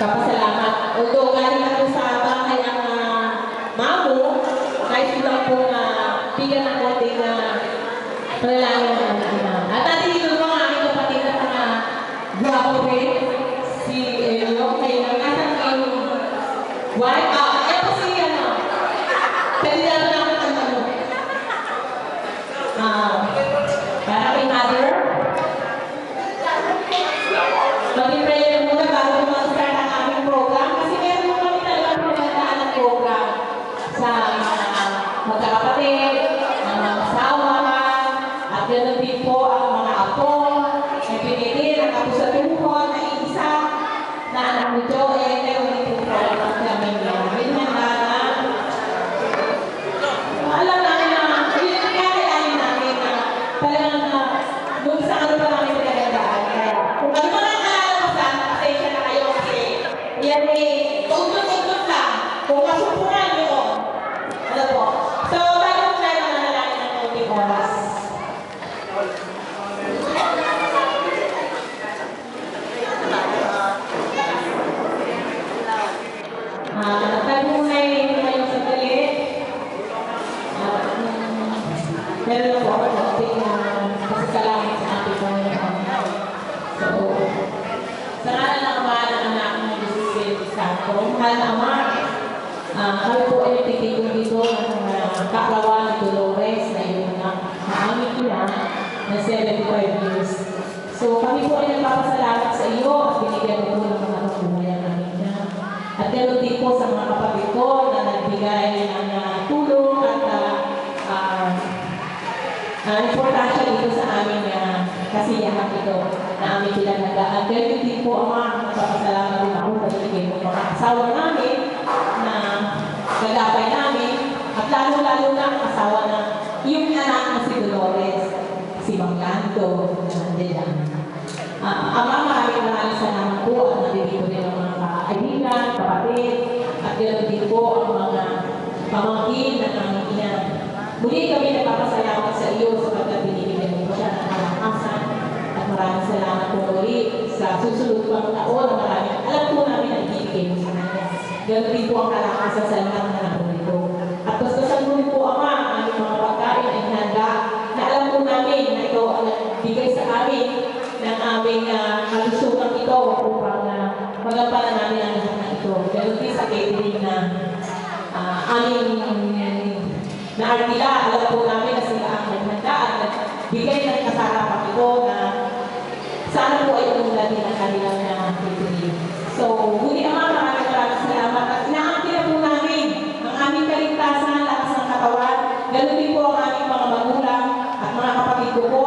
Kapasalamat. Although galing ako sa bahay ang mamo, kahit silang po bigyan ng konting panalangin ng ina. At nandito po ang aking kapatid at mga gwapo rin, si Elio, kay nangatan ng wife. Ito si kandidato na ako ng para kay mother. Mag-prayer muna bago mag-start ang aming program kasi meron mo kami talagang pinagdaan ng program sa magkakapatid, mga asawa, at ganoon din po ang mga apo, na pinili, ang apo sa tuhod, na isa, na anak ni Joel, meron din po program kami niya. Alam namin na, yun ang kakayanin namin na talagang doon sa ano pa namin pinagdaan. Kaya, kung ano man yan tugtog-tugtog lang. Kung masupunan nyo, ano po. So, bago po tayo mananalangin ng konting oras. Tayo muna yung sandali. Meron na po ako konting pasasalamat sa ating Panginoon. So, sa ngalan ng Ama ng Anak ng Santo, mahal na Ama, kami po ay nagtitigong dito ng kaarawan ni Dolores na iyong naamit na 75 years. So kami po ay nagpapasalamat sa iyo at binigyan mo po ng mga buhay namin na. At ganoon din po sa mga kapatid ko na nagbigay ng tulong at importansya dito sa aming kasiyahan ito na aming pinaghandaan. Ganoon din po, Ama, nagpapasalamat din ako sa ibigay mo mga asawa namin na nagapay namin at lalo-lalo na ang asawa na yung anak na si Dolores, si Mang Lando, na nandiyan. Ama, maraming salamat po at nandito rin ang mga kaibigan, kapatid, at ganoon din po ang mga pamangkin ng aming ina. Muli kami nagpapasalamat sa iyo sapagkat binibigyan mo siya ng kalakasan at maraming salamat po muli sa susunod pang taon na maraming alam po namin na ibibigay mo sa kanya. Ganun din po ang kalakasan sa lahat ng anak nito. At bastasan mo rin po, Ama, ang aming mga pagkain ay handa na alam po namin na ito ang bigay sa amin ng aming kalusugan ito upang magampanan namin ang lahat ng ito. Ganun din sa catering na aming naartila, alam po namin na sila ang naghanda at bigay ng kasarapang ito na sana po ay umula din ang kanilang catering. So, muli Ama, maraming salamat at inaangkin po namin ang aming kaligtasan, lakas ng katawan, ganoon din po ang aming mga magulang at mga kapatid ko po